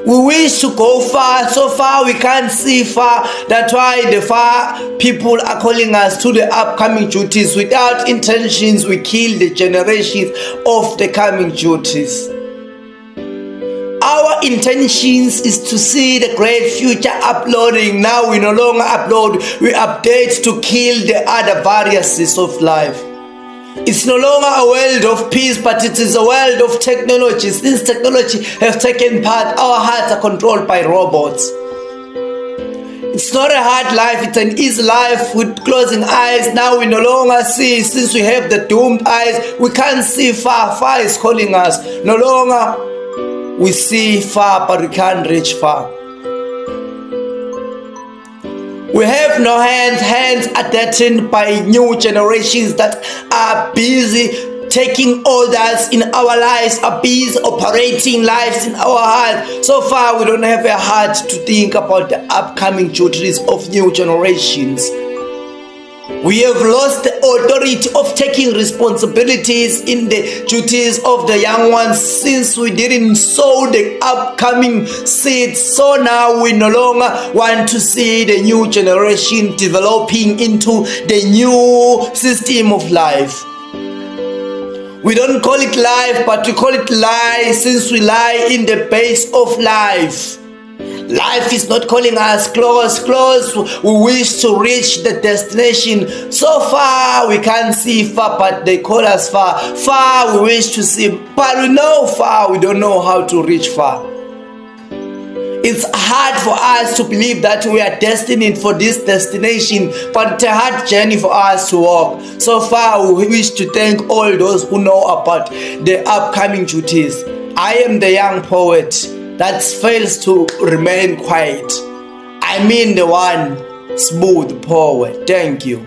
We wish to go far, so far we can't see far. That's why the far people are calling us to the upcoming duties. Without intentions, we kill the generations of the coming duties. Our intentions is to see the great future uploading. Now we no longer upload, we update to kill the other variances of life. It's no longer a world of peace, but it is a world of technology. Since technology has taken part, our hearts are controlled by robots. It's not a hard life, it's an easy life with closing eyes. Now we no longer see, since we have the doomed eyes, we can't see far. Far is calling us. No longer we see far, but we can't reach far. We have no hands. Hands are deadened by new generations that are busy taking orders in our lives, are busy operating lives in our heart. So far, we don't have a heart to think about the upcoming duties of new generations. We have lost the authority of taking responsibilities in the duties of the young ones, since we didn't sow the upcoming seeds. So now we no longer want to see the new generation developing into the new system of life. We don't call it life, but we call it lie, since we lie in the base of life. Life is not calling us close. We wish to reach the destination. So far we can't see far, but they call us far. Far we wish to see, but we know far, we don't know how to reach far. It's hard for us to believe that we are destined for this destination, but it's a hard journey for us to walk. So far we wish to thank all those who know about the upcoming duties. I am the young poet that fails to remain quiet. I mean the one, Sbu Da Poet. Thank you.